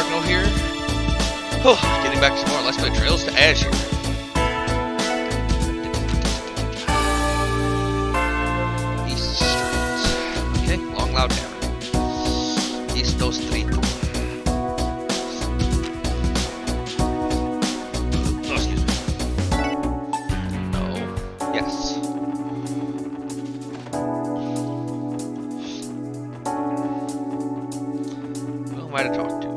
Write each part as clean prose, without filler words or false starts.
Marco here. Oh, getting back to some more Let's Play Trails to Azure. East Street. Okay, Long Loud Tavern. East Street. Oh, excuse me. No. Yes. Who am I to talk to?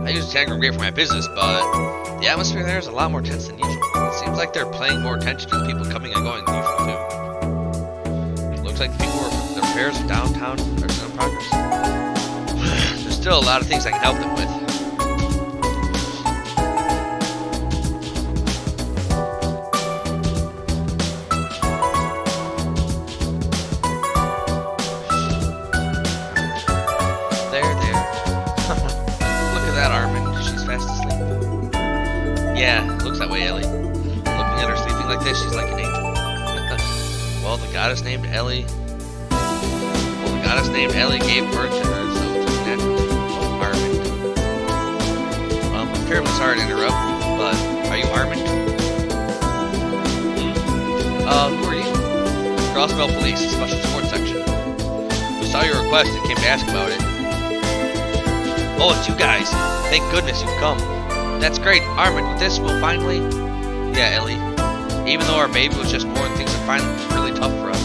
I use Telegram great for my business, but the atmosphere there is a lot more tense than usual. It seems like they're paying more attention to the people coming and going than usual, too. Looks like the people who the repairs of downtown are still in progress. There's still a lot of things I can help them with. Yeah, looks that way, Ellie. Looking at her sleeping like this, she's like an angel. Well, the goddess named Ellie gave birth to her, so it's just natural. Oh, Armand. I'm terribly sorry to interrupt, but are you Armand? Who are you? Crossbell Police, Special Support Section. We saw your request and came to ask about it. Oh, it's you guys. Thank goodness you've come. That's great, Armand. With this, we'll finally... Yeah, Ellie. Even though our baby was just born, things have finally been really tough for us.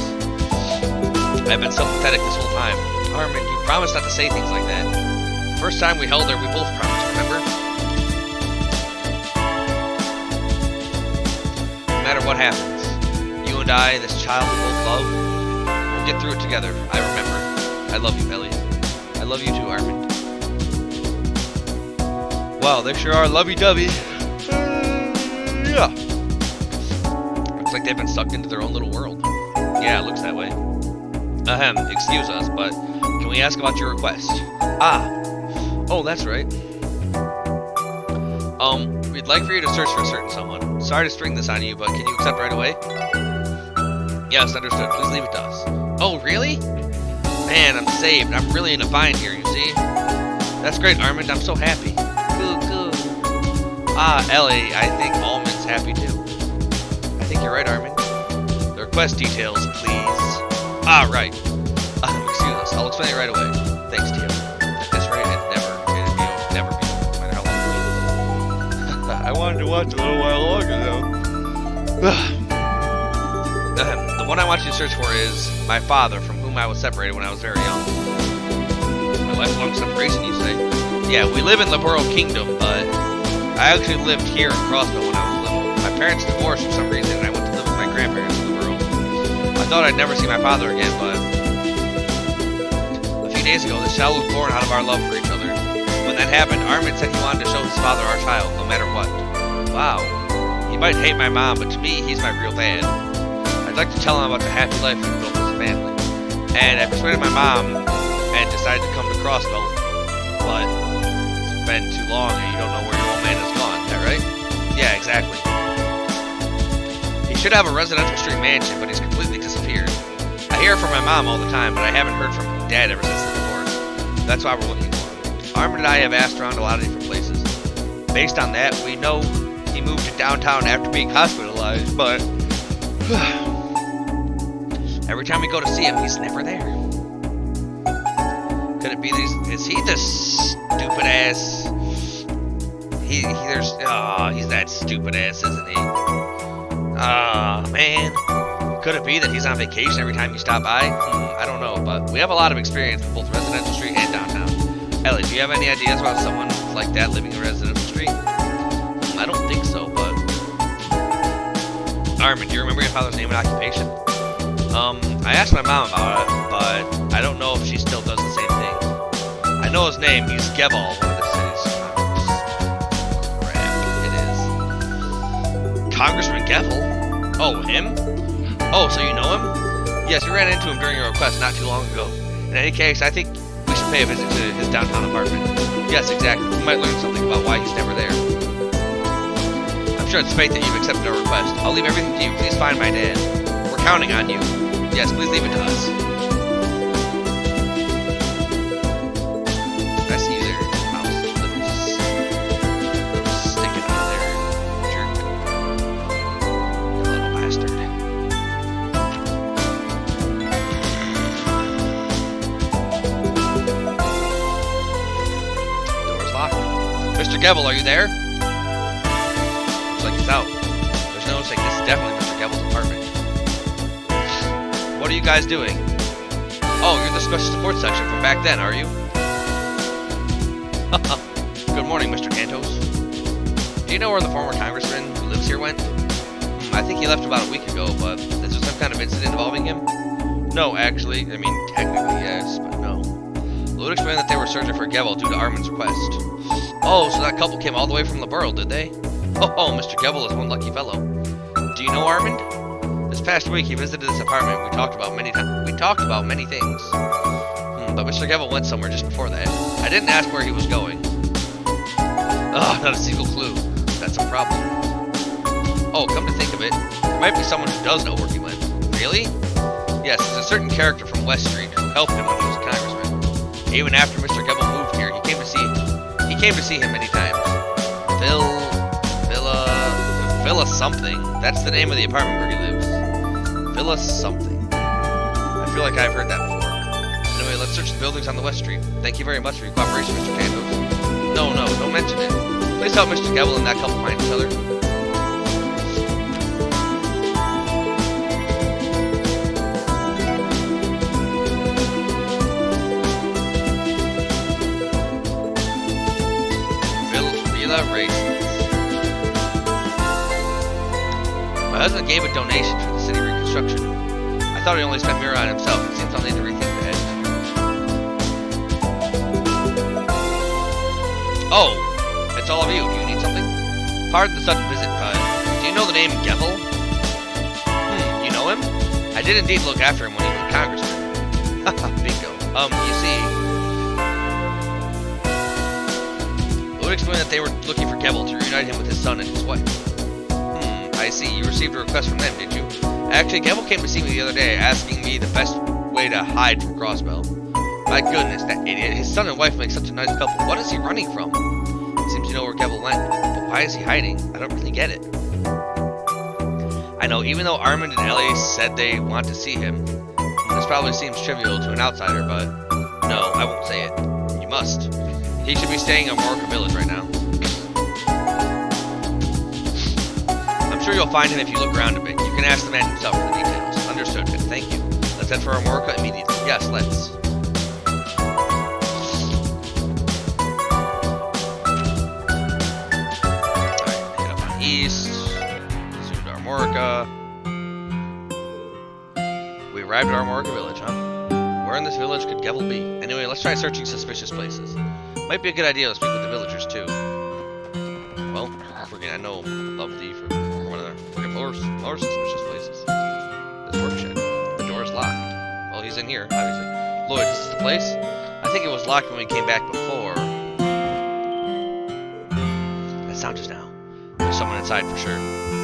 I've been so pathetic this whole time. Armand, you promised not to say things like that. The first time we held her, we both promised, remember? No matter what happens, you and I, this child we both love, we'll get through it together. I remember. I love you, Ellie. I love you too, Armand. Wow, they sure are lovey-dovey. Yeah. Looks like they've been sucked into their own little world. Yeah, it looks that way. Excuse us, but can we ask about your request? Ah. Oh, that's right. We'd like for you to search for a certain someone. Sorry to spring this on you, but can you accept right away? Yes, understood. Please leave it to us. Oh, really? Man, I'm saved. I'm really in a bind here, you see? That's great, Armand. I'm so happy. Ah, Ellie, I think Almond's happy too. I think you're right, Armand. The request details, please. Ah, right. Excuse us, I'll explain it right away. Thanks, Tim. At this rate, it'd never be, no matter how long. I wanted to watch a little while longer, though. The one I want you to search for is my father, from whom I was separated when I was very young. My lifelong separation, you say? Yeah, we live in the Borough Kingdom, but I actually lived here in Crossville when I was little. My parents divorced for some reason, and I went to live with my grandparents in the Borough. I thought I'd never see my father again, but a few days ago, this child was born out of our love for each other. When that happened, Armand said he wanted to show his father our child, no matter what. Wow. He might hate my mom, but to me, he's my real dad. I'd like to tell him about the happy life we built as a family. And I persuaded my mom and decided to come to Crossville, but it's been too long and you don't know where your old man has gone, is that right? Yeah, exactly. He should have a residential street mansion, but he's completely disappeared. I hear from my mom all the time, but I haven't heard from Dad ever since the divorce. That's why we're looking for him. Armand and I have asked around a lot of different places. Based on that, we know he moved to downtown after being hospitalized, but every time we go to see him, he's never there. Could it be these? Is he the stupid ass? He's that stupid ass, isn't he? Man. Could it be that he's on vacation every time you stop by? I don't know, but we have a lot of experience with both Residential Street and downtown. Ellie, do you have any ideas about someone like that living in Residential Street? I don't think so, but... Armand, do you remember your father's name and occupation? I asked my mom about it, but I don't know if she still does the same thing. I know his name, he's Gebal, one of the city's crap, it is. Congressman Gevel? Oh, him? Oh, so you know him? Yes, we ran into him during your request not too long ago. In any case, I think we should pay a visit to his downtown apartment. Yes, exactly. We might learn something about why he's never there. sure it's fate that you've accepted our request. I'll leave everything to you. Please find my dad. We're counting on you. Yes, please leave it to us. I see you there, mouse. Little sticking out there, jerk. You little bastard. Door's locked. Mr. Gebel, are you there? Looks like he's out. There's no saying this is definitely Mr. Gebel's apartment. What are you guys doing? Oh, you're the special support section from back then, are you? Good morning, Mr. Cantos. Do you know where the former congressman who lives here went? I think he left about a week ago, but is there some kind of incident involving him? No, actually. I mean, technically yes, but no. Lud explained that they were searching for Gebel due to Armin's request. Oh, so that couple came all the way from the world, did they? Oh, Mr. Gebel is one lucky fellow. Do you know Armin? This past week, he visited this apartment. We talked about many things. But Mr. Gebel went somewhere just before that. I didn't ask where he was going. Ugh, not a single clue. That's a problem. Oh, come to think of it, there might be someone who does know where he went. Really? Yes, there's a certain character from West Street who helped him when he was a congressman. Even after Mr. Gebel moved here, he came to see him many times. Villa something. That's the name of the apartment where he lives. Villa something. I feel like I've heard that before. Anyway, let's search the buildings on the West Street. Thank you very much for your cooperation, Mr. Cantos. No, don't mention it. Please help Mr. Gebel and that couple find each other. Villa Raisins. My husband gave a donation for the city reconstruction. I thought he only spent Mira on himself. It seems I'll need to rethink that. Oh, it's all of you. Do you need something? Pardon the sudden visit, but do you know the name Gebel? You know him? I did indeed look after him when he was a congressman. Haha, bingo. You see... Lud explained that they were looking for Gebel to reunite him with his son and his wife. I see. You received a request from them, did you? Actually, Gebel came to see me the other day, asking me the best way to hide from Crossbell. My goodness, that idiot. His son and wife make such a nice couple. What is he running from? It seems you know where Gebel went, but why is he hiding? I don't really get it. I know, even though Armin and Ellie said they want to see him, this probably seems trivial to an outsider, but no, I won't say it. You must. He should be staying in Morka Village right now. I'm sure you'll find him if you look around a bit. You can ask the man himself for the details. Understood, and thank you. Let's head for Morka immediately. Yes, let's. Alright, head up on east. Zoom to Morka. We arrived at Morka Village, huh? Where in this village could Gebel be? Anyway, let's try searching suspicious places. Might be a good idea to speak with the villagers, too. Well, I know Lovely for one of the more suspicious places. This workshed. The door is locked. Well, he's in here, obviously. Lloyd, is this the place? I think it was locked when we came back before. That sound just now. There's someone inside for sure.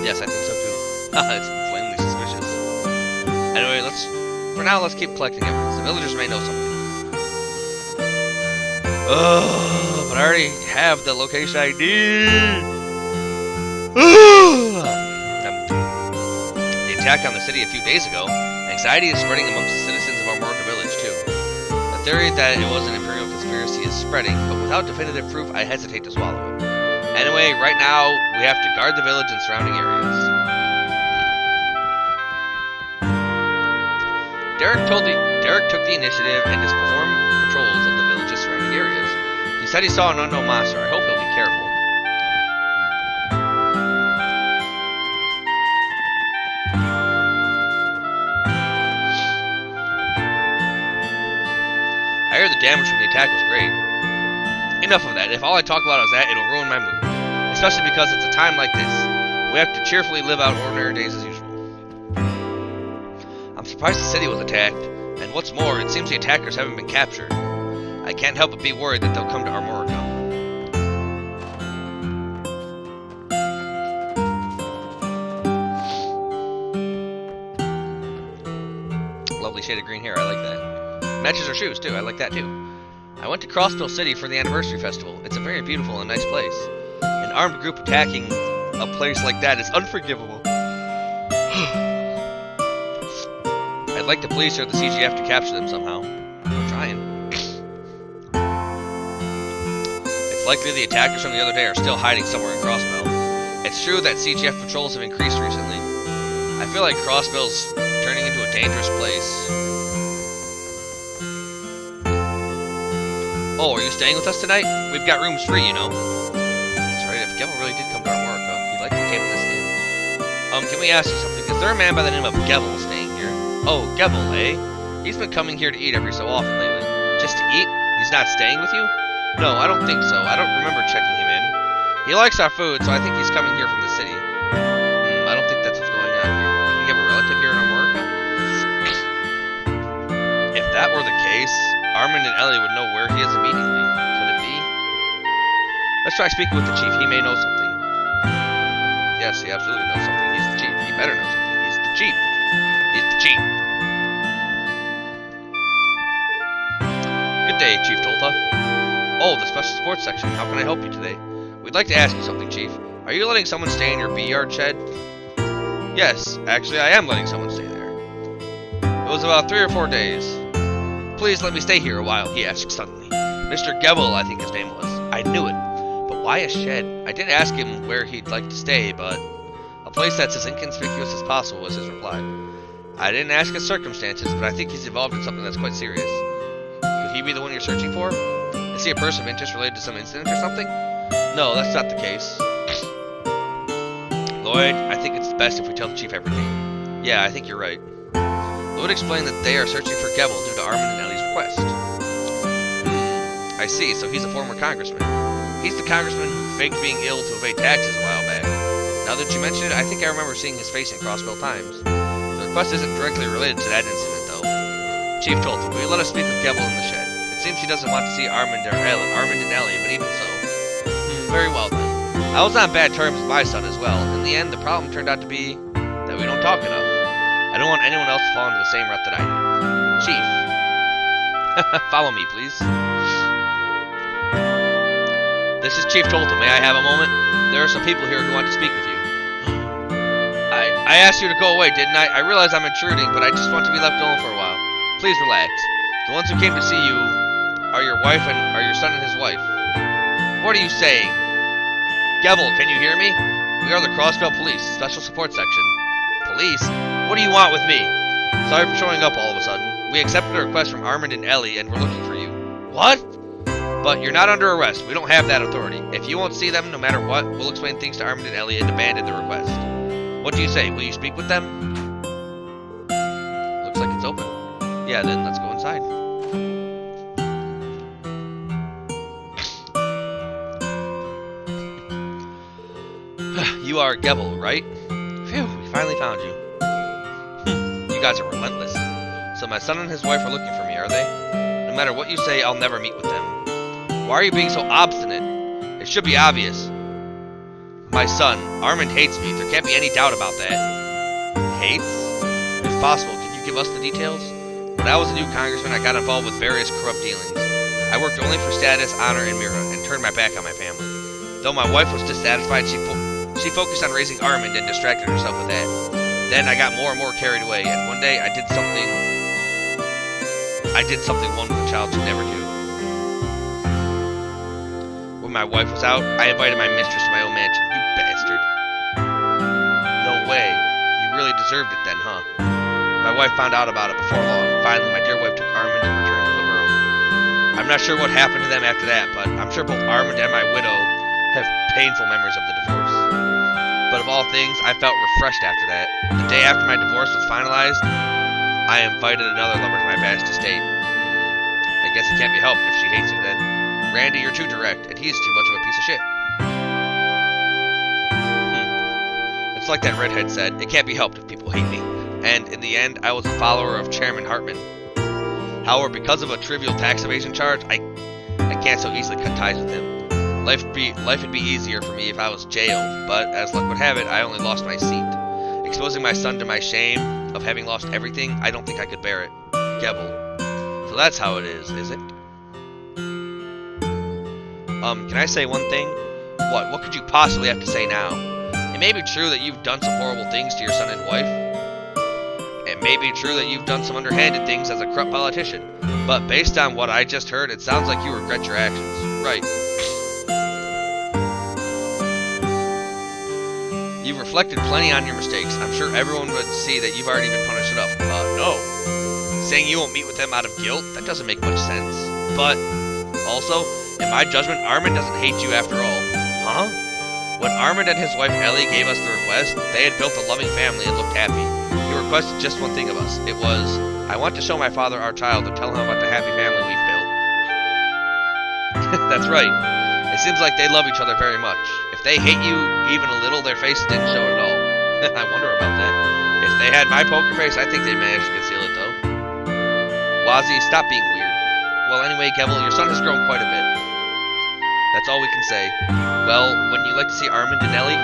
Yes, I think so too. It's plainly suspicious. Anyway, for now, let's keep collecting evidence. The villagers may know something. But I already have the location ID. The attack on the city a few days ago. Anxiety is spreading amongst the citizens of Morka Village too. The theory that it was an imperial conspiracy is spreading, but without definitive proof, I hesitate to swallow it. Anyway, right now we have to guard the village and surrounding areas. Derek took the initiative and has performed patrols of the village's surrounding areas. He said he saw an unknown monster. I hope he'll be careful. I heard the damage from the attack was great. Enough of that. If all I talk about is that, it'll ruin my mood. Especially because it's a time like this. We have to cheerfully live out ordinary days as usual. I'm surprised the city was attacked. And what's more, it seems the attackers haven't been captured. I can't help but be worried that they'll come to Armorica. lovely shade of green hair. I like that. Matches her shoes, too. I like that, too. I went to Crossville City for the anniversary festival. It's a very beautiful and nice place. An armed group attacking a place like that is unforgivable. I'd like the police or the CGF to capture them somehow. We're trying. It's likely the attackers from the other day are still hiding somewhere in Crossville. It's true that CGF patrols have increased recently. I feel like Crossville's turning into a dangerous place. Oh, are you staying with us tonight? We've got rooms free, you know. That's right, if Gevel really did come to our work, he'd likely came with us in. Can we ask you something? Is there a man by the name of Gevel staying here? Oh, Gevel, eh? He's been coming here to eat every so often lately. Just to eat? He's not staying with you? No, I don't think so. I don't remember checking him in. He likes our food, so I think he's coming here from the city. I don't think that's what's going on here. Can we have a relative here in America? If that were the case, Armand and Ellie would know where he is immediately. Could it be? Let's try speaking with the chief. He may know something. Yes, he absolutely knows something. He's the chief. He better know something. He's the chief. He's the chief. Good day, Chief Tolta. Oh, the special sports section. How can I help you today? We'd like to ask you something, Chief. Are you letting someone stay in your B-yard shed? Yes, actually I am letting someone stay there. It was about 3 or 4 days. Please let me stay here a while, he asked suddenly. Mr. Gevel, I think his name was. I knew it. But why a shed? I did ask him where he'd like to stay, but a place that's as inconspicuous as possible was his reply. I didn't ask his circumstances, but I think he's involved in something that's quite serious. Could he be the one you're searching for? Is he a person of interest related to some incident or something? No, that's not the case. Lloyd, I think it's best if we tell the chief everything. Yeah, I think you're right. Lloyd explained that they are searching for Gevel due to Armand and Ellie's request. I see, so he's a former congressman. He's the congressman who faked being ill to evade taxes a while back. Now that you mention it, I think I remember seeing his face in Crossville Times. The request isn't directly related to that incident, though. Chief Tolta, will you let us speak with Gevel in the shed? It seems he doesn't want to see Armand and Ellie, but even so. Very well then. I was on bad terms with my son as well. In the end, the problem turned out to be that we don't talk enough. I don't want anyone else to fall into the same rut that I did. Chief. Follow me, please. This is Chief Tolta. May I have a moment? There are some people here who want to speak with you. I asked you to go away, didn't I? I realize I'm intruding, but I just want to be left alone for a while. Please relax. The ones who came to see you are your wife and are your son and his wife. What are you saying? Gevel, can you hear me? We are the Crossville Police, Special Support Section. Police? What do you want with me? Sorry for showing up all of a sudden. We accepted a request from Armand and Ellie and we're looking for you. What? But you're not under arrest. We don't have that authority. If you won't see them, no matter what, we'll explain things to Armand and Ellie and abandon the request. What do you say? Will you speak with them? Looks like it's open. Yeah, then let's go inside. You are Gevel, right? Phew, we finally found you. You guys are relentless. So my son and his wife are looking for me, are they? No matter what you say, I'll never meet with them. Why are you being so obstinate? It should be obvious. My son, Armand hates me. There can't be any doubt about that. Hates? If possible, can you give us the details? When I was a new congressman, I got involved with various corrupt dealings. I worked only for status, honor, and Mira, and turned my back on my family. Though my wife was dissatisfied, she focused on raising Armand and distracted herself with that. Then I got more and more carried away, and one day I did something one with a child should never do. When my wife was out, I invited my mistress to my own mansion. You bastard. No way. You really deserved it then, huh? My wife found out about it before long. Finally, my dear wife took Armand and returned to the borough. I'm not sure what happened to them after that, but I'm sure both Armand and my widow have painful memories of the divorce. But of all things, I felt refreshed after that. The day after my divorce was finalized, I invited another lover to my vast estate. I guess it can't be helped if she hates you then. Randy, you're too direct, and he's too much of a piece of shit. It's like that redhead said, it can't be helped if people hate me. And in the end, I was a follower of Chairman Hartman. However, because of a trivial tax evasion charge, I can't so easily cut ties with him. Life would be easier for me if I was jailed, but as luck would have it, I only lost my seat. Exposing my son to my shame of having lost everything, I don't think I could bear it. Gebel. So that's how it is it? Can I say one thing? What? What could you possibly have to say now? It may be true that you've done some horrible things to your son and wife. It may be true that you've done some underhanded things as a corrupt politician. But based on what I just heard, it sounds like you regret your actions. Right. You've reflected plenty on your mistakes. I'm sure everyone would see that you've already been punished enough. No. Saying you won't meet with them out of guilt? That doesn't make much sense. But, also, in my judgment, Armin doesn't hate you after all. Huh? When Armin and his wife Ellie gave us the request, they had built a loving family and looked happy. He requested just one thing of us. It was, I want to show my father our child and tell him about the happy family we've built. That's right. It seems like they love each other very much. If they hate you even a little, their faces didn't show it at all. I wonder about that. If they had my poker face, I think they managed to conceal it, though. Wazzy, stop being weird. Well, anyway, Gebel, your son has grown quite a bit. That's all we can say. Well, wouldn't you like to see Armand and Ellie?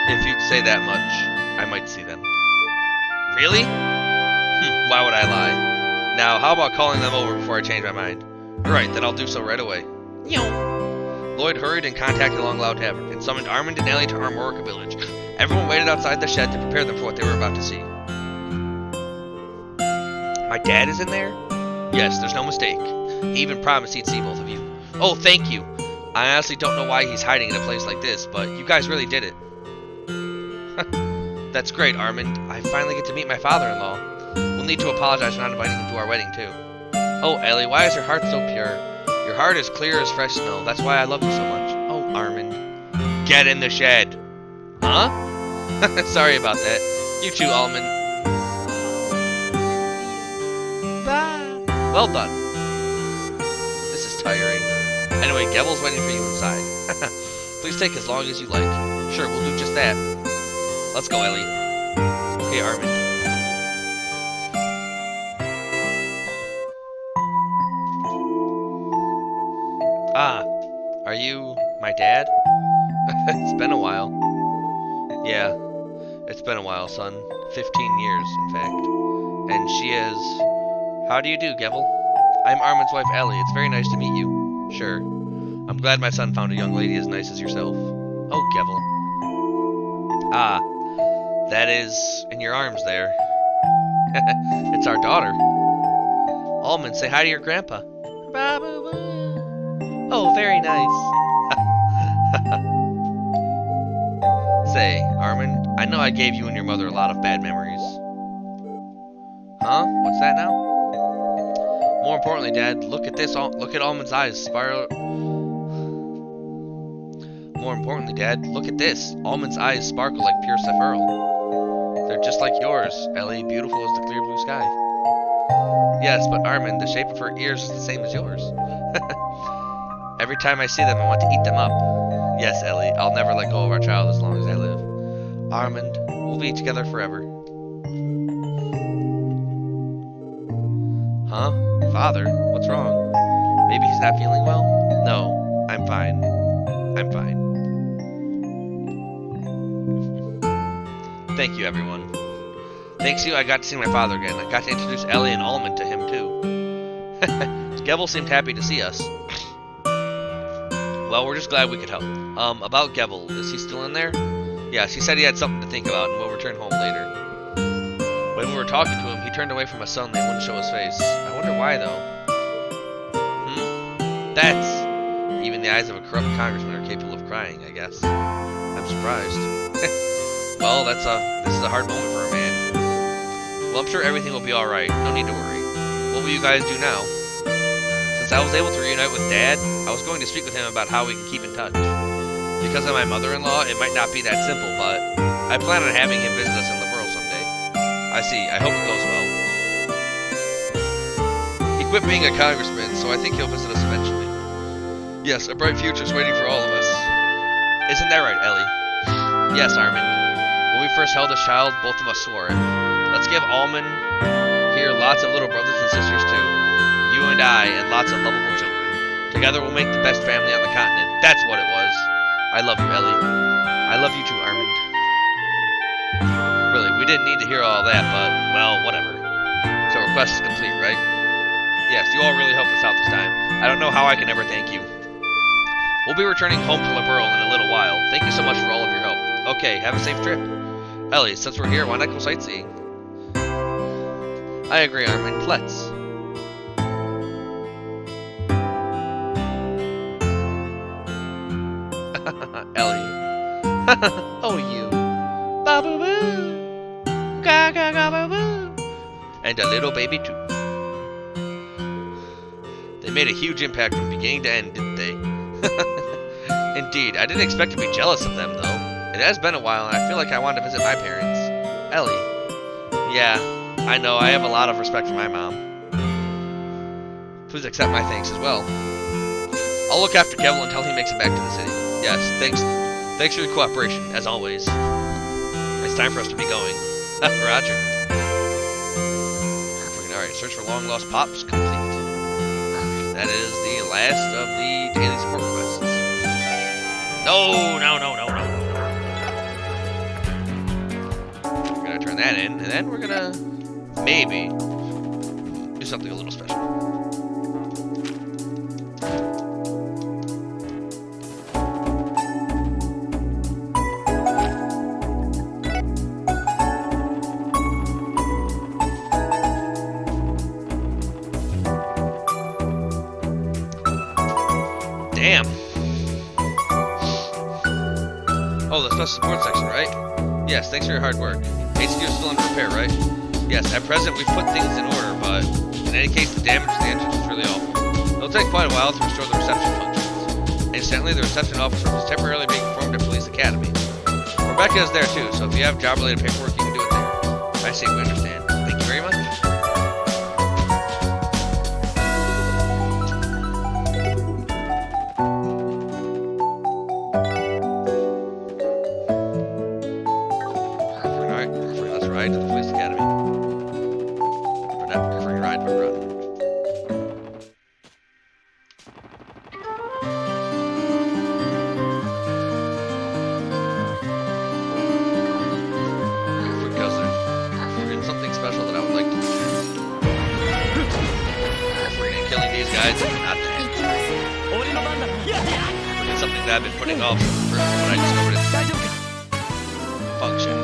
If you'd say that much, I might see them. Really? Why would I lie? Now, how about calling them over before I change my mind? Alright, then I'll do so right away. Lloyd hurried and contacted Longloud Tavern, and summoned Armand and Ellie to Armorica Village. Everyone waited outside the shed to prepare them for what they were about to see. My dad is in there? Yes, there's no mistake. He even promised he'd see both of you. Oh, thank you. I honestly don't know why he's hiding in a place like this, but you guys really did it. That's great, Armand. I finally get to meet my father-in-law. We'll need to apologize for not inviting him to our wedding, too. Oh, Ellie, why is your heart so pure? Your heart is clear as fresh snow. That's why I love you so much. Oh, Armand. Get in the shed. Huh? Sorry about that. You too, Almond. Well done. This is tiring. Anyway, Gebel's waiting for you inside. Please take as long as you like. Sure, we'll do just that. Let's go, Ellie. Okay, Armand. Ah, are you my dad? It's been a while. Yeah, it's been a while, son. 15 years, in fact. And she is... How do you do, Gebel? I'm Armand's wife, Ellie. It's very nice to meet you. Sure. I'm glad my son found a young lady as nice as yourself. Oh, Gebel. Ah, that is in your arms there. It's our daughter. Almond, say hi to your grandpa. Oh, very nice. Say, Armand, I know I gave you and your mother a lot of bad memories. Huh? What's that now? More importantly, Dad, look at this. Look at Almond's eyes spiral. More importantly, Dad, look at this. Almond's eyes sparkle like pure sapphire. They're just like yours, Ellie, beautiful as the clear blue sky. Yes, but Armand, the shape of her ears is the same as yours. Every time I see them, I want to eat them up. Yes, Ellie, I'll never let go of our child as long as I live. Armand, we'll be together forever. Huh? Father? What's wrong? Maybe he's not feeling well? No, I'm fine. I'm fine. Thank you, everyone. Thanks to you, I got to see my father again. I got to introduce Ellie and Almond to him, too. Gebel seemed happy to see us. Well, we're just glad we could help. About Gebel, is he still in there? Yes, he said he had something to think about and will return home later. When we were talking to him, he turned away from us suddenly and wouldn't show his face. I wonder why, though. That's... Even the eyes of a corrupt congressman are capable of crying, I guess. I'm surprised. Well, this is a hard moment for a man. Well, I'm sure everything will be alright. No need to worry. What will you guys do now? Since I was able to reunite with Dad, I was going to speak with him about how we can keep in touch. Because of my mother-in-law, it might not be that simple, but I plan on having him visit us in Liberal someday. I see. I hope it goes well. He quit being a congressman, so I think he'll visit us eventually. Yes, a bright future's waiting for all of us. Isn't that right, Ellie? Yes, Armand. When we first held this child, both of us swore it. Let's give Almond here lots of little brothers and sisters too. You and I, and lots of lovable children. Together we'll make the best family on the continent. That's what it was. I love you, Ellie. I love you too, Armand. Really, we We didn't need to hear all that, but, well, whatever. So request is complete, right? Yes, you all really helped us out this time. I don't know how I can ever thank you. We'll be returning home to Liberl in a little while. Thank you so much for all of your help. Okay, have a safe trip. Ellie, since we're here, why not go sightseeing? I agree, Armin. Let's. Ellie. Oh, you. Ba-boo-boo. Ga-ga-ga-boo-boo. And a little baby, too. They made a huge impact from beginning to end, didn't they? Indeed, I didn't expect to be jealous of them, though. It has been a while, and I feel like I want to visit my parents. Ellie. Yeah, I know, I have a lot of respect for my mom. Please accept my thanks as well. I'll look after Kevil until he makes it back to the city. Yes, thanks for your cooperation, as always. It's time for us to be going. Roger. Alright, search for long-lost pops complete. That is the last of the daily support requests. No. We're gonna turn that in, and then we're gonna maybe do something a little special. Damn. Oh, the special support section, right? Yes, thanks for your hard work. HQ is still under repair, right? Yes, at present we've put things in order, but in any case, the damage to the entrance is really awful. It'll take quite a while to restore the reception functions. Incidentally, the reception officer was temporarily being informed at Police Academy. Rebecca is there too, so if you have job-related paperwork, you can do it there. I see, we understand. Thank you very much. To the Police Academy. For that, free ride, but run. Because there's something special that I would like to do. Freaking killing these guys is not that. It's something that I've been putting off for when I discovered its function.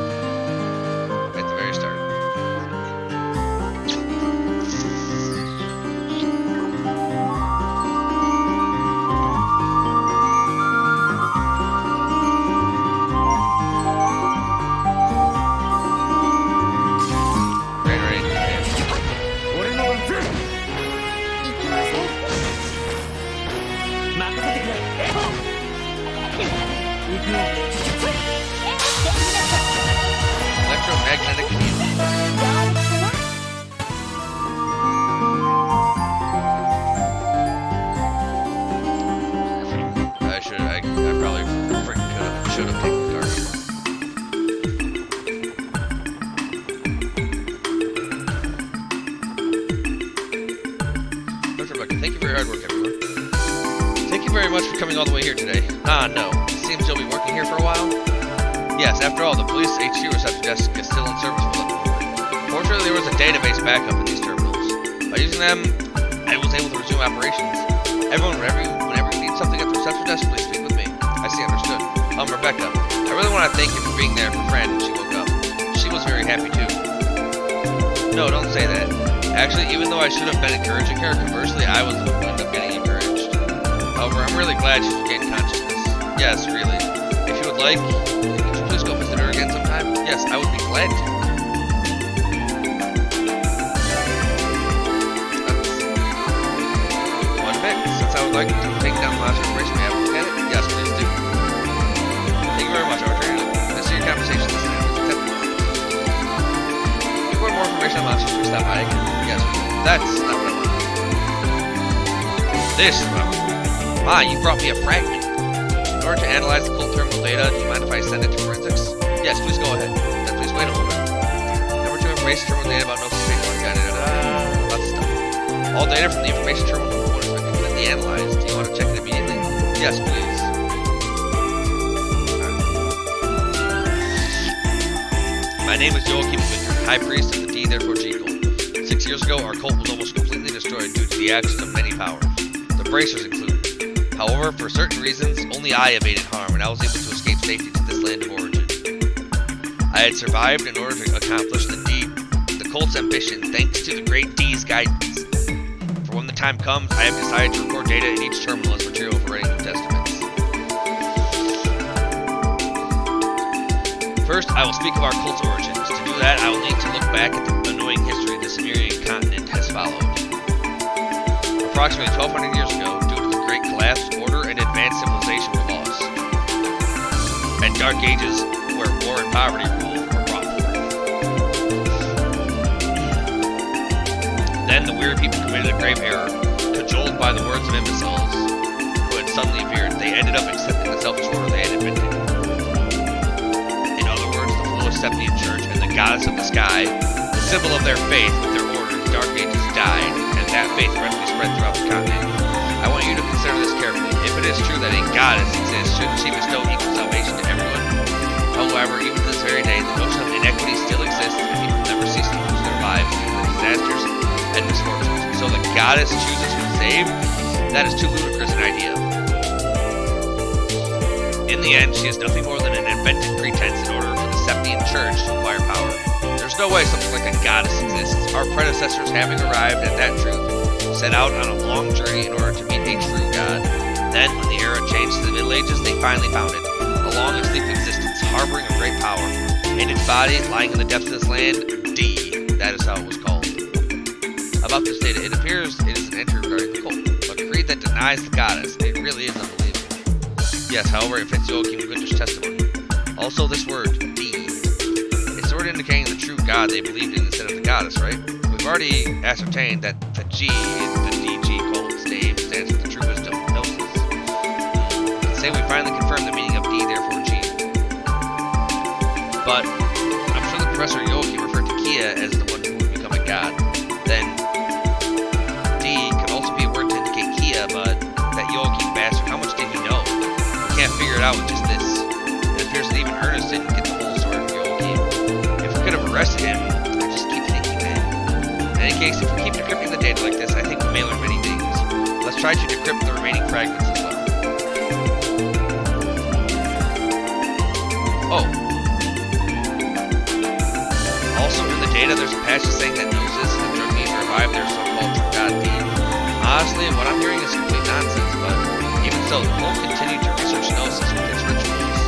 Electromagnetic field. I probably freaking should have taken the card. Dr. Rebecca, thank you for your hard work, everyone. Thank you very much for coming all the way here today. Ah, no. It seems you'll be working here for a while. Yes, after all, the police HQ reception desk is still in service for looking for. Fortunately, there was a database backup in these terminals. By using them, I was able to resume operations. Everyone, whenever you need something at the reception desk, please speak with me. I see, understood. Rebecca, I really want to thank you for being there for Fran when she woke up. She was very happy too. No, don't say that. Actually, even though I should have been encouraging her, conversely, I was the one who ended up getting encouraged. However, I'm really glad she's regained consciousness. Yes, really. If you would like, could you please go visit her again sometime? Yes, I would be glad to. One bit, since I would like to take down the last information we have to look at it. Yes, please do. Thank you very much, Archer. This is your conversation this time. If you want more information on monsters, please stop by again. Yes, that's not what I want. This is what I want. Ah, you brought me a fragment. In order to analyze the cult terminal data, do you mind if I send it to forensics? Yes, please go ahead. Then please wait a moment. Number 2 information terminal data about no suspicion. Lots of stuff. All data from the information terminal number 1 has been completely analyzed. Do you want to check it immediately? Yes, please. My name is Joachim Winter, High Priest of the D, therefore G cult. 6 years ago, our cult was almost completely destroyed due to the actions of many powers, the Bracers included. However, for certain reasons, only I evaded harm, and I was able to escape safety to this land of origin. I had survived in order to accomplish the cult's ambition, thanks to the great D's guidance. For when the time comes, I have decided to record data in each terminal as material for writing New Testaments. First, I will speak of our cult's origins. To do that, I will need to look back at the annoying history the Sumerian continent has followed. Approximately 1200 years ago, due to the Great Collapse, order and advanced civilization were lost. And dark ages, where war and poverty ruled, were brought forth. Then the weird people committed a grave error. Cajoled by the words of imbeciles who had suddenly appeared, they ended up accepting the selfish order they had invented. In other words, the foolish Septian Church and the goddess of the sky, the symbol of their faith with their orders, dark ages died, and that faith readily spread throughout the continent. I want you to consider this carefully. If it is true that a goddess exists, shouldn't she bestow equal salvation to everyone? However, even to this very day, the notion of inequity still exists, and people never cease to lose their lives due to disasters and misfortunes. So the goddess chooses who to save? That is too ludicrous an idea. In the end, she is nothing more than an invented pretense in order for the Septian Church to acquire power. There's no way something like a goddess exists. Our predecessors, having arrived at that truth, set out on a long journey in order to meet a true God. Then, when the era changed to the Middle Ages, they finally found it. A long and sleep existence, harboring a great power. In its body, lying in the depths of this land, D. That is how it was called. About this data, it appears it is an entry regarding the cult, a creed that denies the goddess. It really is unbelievable. Yes, however, it fits Joachim Winter's testimony. Also, this word, D. It's the word indicating the true God they believed in instead of the goddess, right? We've already ascertained that the G in the DG cult's name stands for the true wisdom, Gnosis. Let's say we finally confirm the meaning of D, therefore G. But I'm sure the Professor Joachim referred to Kia as the one who would become a god. Then D could also be a word to indicate Kia, but that Joachim bastard, how much did he know? We can't figure it out with just this. It appears that even Ernest didn't get the whole story from Joachim. If we could have arrested him, I just keep thinking that. In any case, if we keep decrypting the data like this, I think we may learn many things. Let's try to decrypt the remaining fragments as well. Oh. Also in the data, there's a passage saying that Gnosis and Drugnees revived their so-called true god D. Honestly, what I'm hearing is complete nonsense, but even so, the cult continued to research Gnosis with its rituals.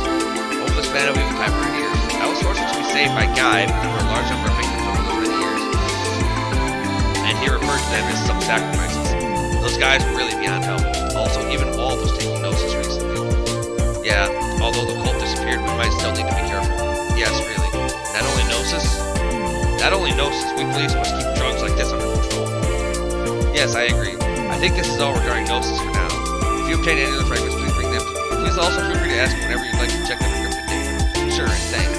Over the span of even 500 years, I was fortunate to be saved by Guy, but there were a large number of victims over those many years. And he referred to them as some sacrifices. Those guys were really beyond help. Also, even Walt was taking Gnosis recently. Yeah, although the cult disappeared, we might still need to be careful. Yes, really. Not only Gnosis, we police must keep drugs like this under control. Yes, I agree. I think this is all regarding Gnosis for now. If you obtain any other fragments, please bring them to me. Please also feel free to ask me whenever you'd like to check the encrypted data. Sure, and thanks.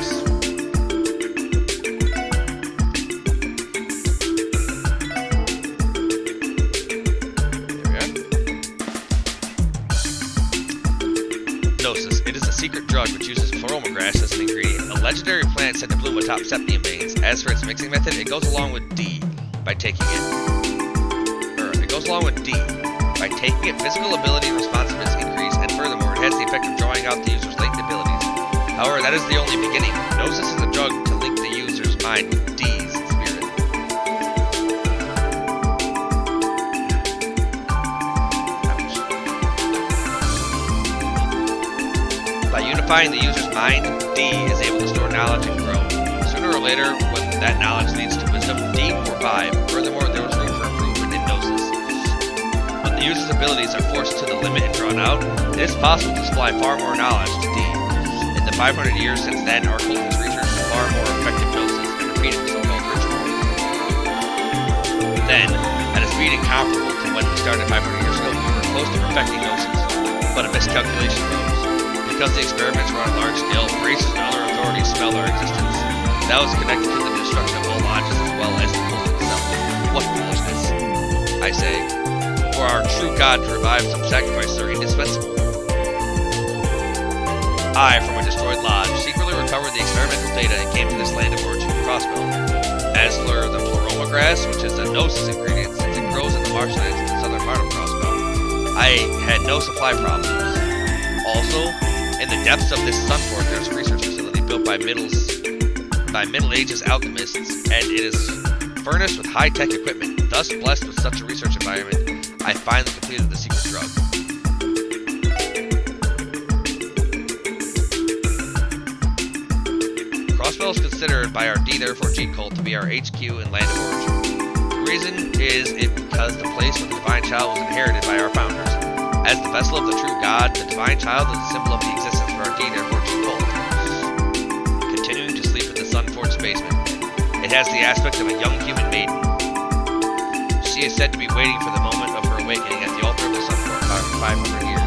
Gnosis. It is a secret drug which uses chloromograss as an ingredient, a legendary plant said to bloom atop septium veins. As for its mixing method, it goes along with D by taking it, physical ability and responsiveness increase, and furthermore, it has the effect of drawing out the user's latent abilities. However, that is the only beginning. Gnosis is a drug to link the user's mind with D's spirit. By unifying the user's mind, D is able to store knowledge and grow. Sooner or later, when that knowledge leads to wisdom, D will revive. Furthermore, there was room for improvement in Gnosis. When the user's abilities are forced to the limit and drawn out, it is possible to supply far more knowledge to D. In the 500 years since then, our cult has researched far more effective Gnosis and repeated the so-called ritual. Then, at a speed incomparable to when we started 500 years ago, we were close to perfecting Gnosis, but a miscalculation arose. Because the experiments were on a large scale, Bracers and other authorities smelled our existence. That was connected to the destruction of all lodges as well as the cult itself. What foolishness, I say. For our true God to revive, some sacrifices are indispensable. I, from a destroyed lodge, secretly recovered the experimental data and came to this land of origin. crossbow. Azure the Ploroma grass, which is a gnosis ingredient since it grows in the marshlands in the southern part of Crossbow. I had no supply problems. Also, in the depths of this sun fort, there's a research facility built by Middle Ages alchemists, and it is furnished with high-tech equipment. Thus, blessed with such a research environment, I finally completed the secret drug. Crossbell is considered by our D therefore G cult to be our HQ and land of origin. The reason is because the place where the Divine Child was inherited by our founders. As the vessel of the true God, the Divine Child is a symbol of the existence of our D therefore G cult. Continuing to sleep in the Sun Fort's basement. It has the aspect of a young human maiden. She is said to be waiting for the moment of her awakening at the altar of the Sun Fort for 500 years.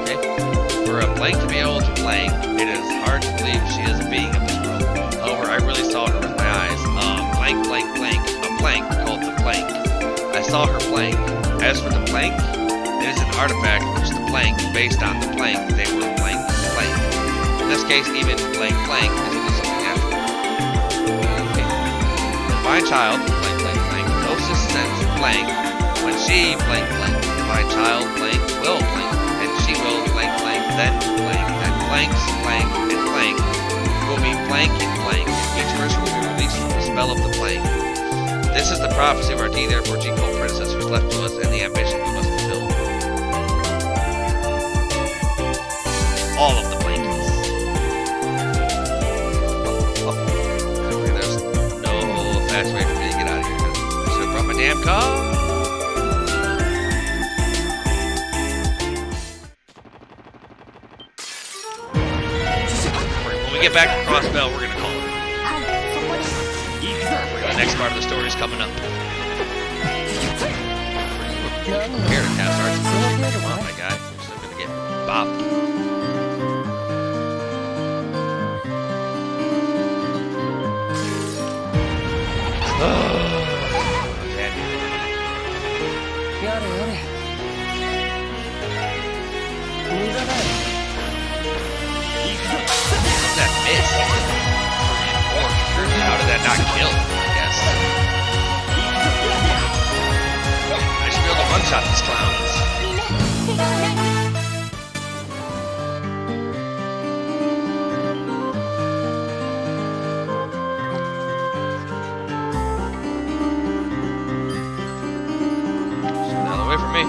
Okay. For a blank to be able to blank, it is hard to believe she is a being of this world. However, I really saw her with my eyes. Blank, blank, blank. A blank called the blank. I saw her blank. As for the blank, it is an artifact which the blank, based on the blank, they were blank, blank. In this case, even blank, blank is only something natural. Okay. Divine Child, blank, blank, blank. Gnosis sense, blank. When she, blank, blank. Divine Child, blank, will, blank. And she will, blank, blank. Then blank. Then blanks, blank, and blank. Will be blank and blank. Each person will be released from the spell of the blank. This is the prophecy of our D therefore G cult predecessors left to us and the ambition we must fulfill. All of the blankets. There's no fast way for me to get out of here. I should have brought my damn car. When we get back to Crossbell, we're gonna call it. The next part of the story is coming up. Prepare to cast arts. Come on, my guy. You're still gonna get bopped. That miss. How did that not kill? I should be able to one-shot these clowns. Just get out of the way from me.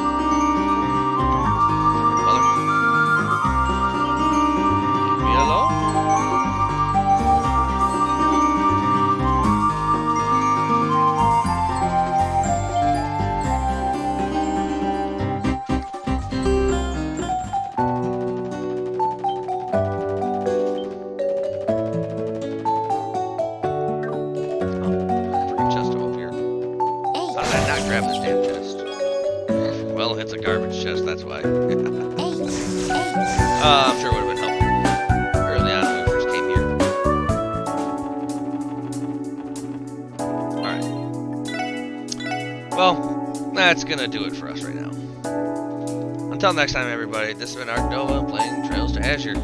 Mother. Leave me alone. Grab this damn chest. Well, it's a garbage chest, that's why. I'm sure it would have been helpful early on when we first came here. Alright. Well, that's gonna do it for us right now. Until next time, everybody, this has been Art Nova playing Trails to Azure.